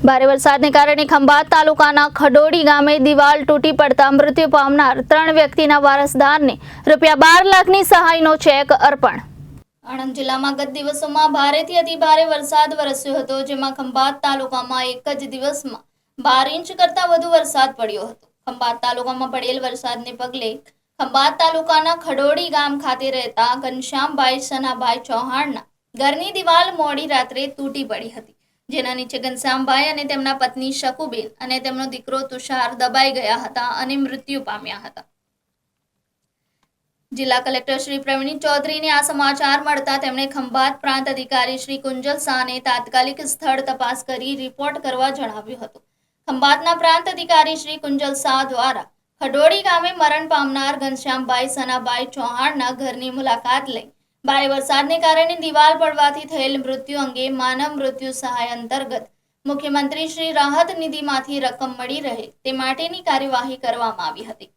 ભારે વરસાદને કારણે ખંભાત તાલુકાના ખડોડી ગામે દિવાલ તૂટી પડતા મૃત્યુ પામનાર 3 વ્યક્તિના વારસદારને ₹12 લાખની સહાયનો ચેક અર્પણ। આણંદ જિલ્લામાં ગત દિવસોમાં ભારેથી અતિભારે વરસાદ વરસ્યો હતો, જેમાં ખંભાત તાલુકામાં એક જ દિવસમાં 12 ઇંચ કરતાં વધુ વરસાદ પડ્યો હતો। ખંભાત તાલુકામાં પડેલ વરસાદને પગલે ખંભાત તાલુકાના ખડોડી ગામ ખાતે રહેતા ઘનશ્યામભાઈ સનાભાઈ ચૌહાણના ઘરની દિવાલ મોડી રાત્રે તૂટી પડી હતી, જેના નીચે ઘનશ્યામભાઈ અને તેમના પત્ની શકુબેન અને તેમનો દીકરો તુષાર દબાઈ ગયા હતા અને મૃત્યુ પામ્યા હતા। જિલ્લા કલેક્ટર શ્રી પ્રવીણ ચૌધરીને આ સમાચાર મળતા તેમણે ખંભાત પ્રાંત અધિકારી શ્રી કુંજલ શાહને તાત્કાલિક સ્થળ તપાસ કરી રિપોર્ટ કરવા જણાવ્યું હતું। ખંભાતના પ્રાંત અધિકારી શ્રી કુંજલ શાહ દ્વારા ખડોડી ગામે મરણ પામનાર ઘનશ્યામભાઈ સનાભાઈ ચૌહાણના ઘરની મુલાકાત લઈ ભારે વરસાદને કારણે દિવાલ પડવાથી થયેલ મૃત્યુ અંગે માનવ મૃત્યુ સહાય અંતર્ગત મુખ્યમંત્રી શ્રી રાહત નિધિમાંથી રકમ મળી રહે તે માટેની કાર્યવાહી કરવામાં આવી હતી।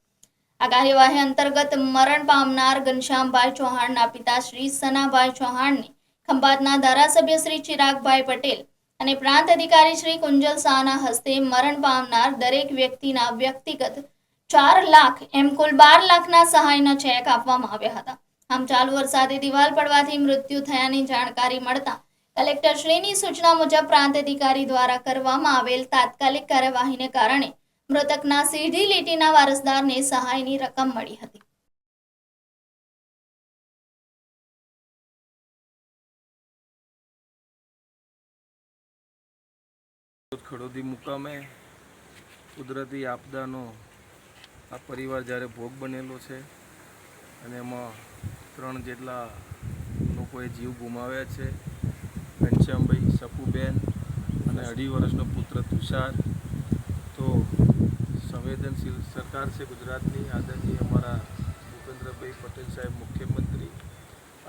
આ કાર્યવાહી અંતર્ગત મરણ પામનાર ઘનશ્યામભાઈ ચૌહાણના પિતા શ્રી સનાભાઈ ચૌહાણને ખંભાતના ધારાસભ્ય શ્રી ચિરાગભાઈ પટેલ અને પ્રાંત અધિકારી શ્રી કુંજલ શાહના હસ્તે મરણ પામનાર દરેક વ્યક્તિના વ્યક્તિગત 4 લાખ એમ કુલ 12 લાખના સહાયના ચેક આપવામાં આવ્યા હતા। આમ ચાલુ વરસાદે દિવાલ પડવાથી મૃત્યુ થયાની જાણકારી મળતા કલેક્ટર શ્રીની સૂચના મુજબ પ્રાંત અધિકારી દ્વારા કરવામાં આવેલ તાત્કાલિક કાર્યવાહીને કારણે મૃતકના સીધી લીટીના વારસદારને સહાયની રકમ મળી હતી। ખડોદી મુકામે કુદરતી આપદાનો આ પરિવાર જ્યારે ભોગ બનેલો છે અને એમાં 3 જેટલા લોકોએ જીવ ગુમાવ્યા છે। ઘનશ્યામભાઈ, શકુબેન અને 2.5 વર્ષનો પુત્ર તુષાર। તો સંવેદનશીલ સરકાર છે ગુજરાતની, આદરણીય અમારા ભૂપેન્દ્રભાઈ પટેલ સાહેબ મુખ્યમંત્રી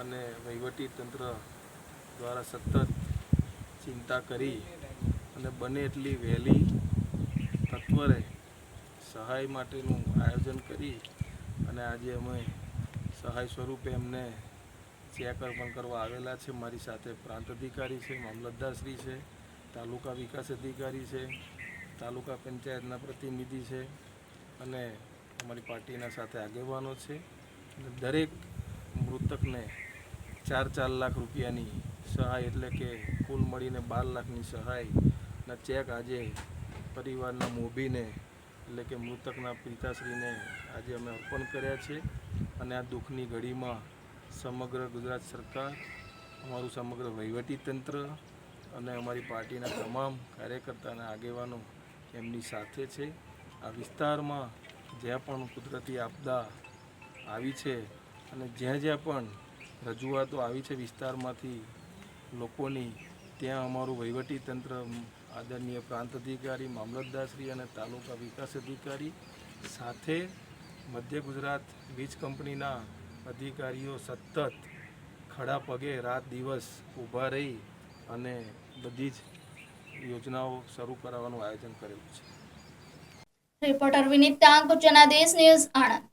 અને વહીવટી તંત્ર દ્વારા સતત ચિંતા કરી અને બને એટલી વહેલી તત્વરે સહાય માટેનું આયોજન કરી અને આજે અમે સહાય સ્વરૂપે એમને ચેક અર્પણ કરવા આવેલા છે। મારી સાથે પ્રાંત અધિકારી છે, મામલતદારશ્રી છે, તાલુકા વિકાસ અધિકારી છે, તાલુકા પંચાયતના પ્રતિનિધિ છે અને અમારી પાર્ટીના સાથે આગેવાનો છે। દરેક મૃતકને 4 લાખ રૂપિયાની સહાય એટલે કે કુલ મળીને 12 લાખની સહાયના ચેક આજે પરિવારના મોભીને એટલે કે મૃતકના પિતાશ્રીને આજે અમે અર્પણ કર્યા છે। અને આ દુઃખની ઘડીમાં સમગ્ર ગુજરાત સરકાર, અમારું સમગ્ર વહીવટી તંત્ર અને અમારી પાર્ટીના તમામ કાર્યકર્તા અને આગેવાનો એમની સાથે છે। આ વિસ્તારમાં જ્યાં પણ કુદરતી આપદા આવી છે અને જ્યાં પણ રજૂઆતો આવી છે વિસ્તારમાંથી લોકોની, ત્યાં અમારું વહીવટી તંત્ર, આદરણીય પ્રાંત અધિકારી, મામલતદારશ્રી અને તાલુકા વિકાસ અધિકારી સાથે મધ્ય ગુજરાત વીજ કંપનીના અધિકારીઓ સતત ખડા પગે રાત દિવસ ઊભા રહી અને બધી જ યોજનાઓ શરૂ કરાવવાનું આયોજન કરેલું છે। રિપોર્ટર વિનીત ટાંક, જનાદેશ ન્યૂઝ, આણંદ।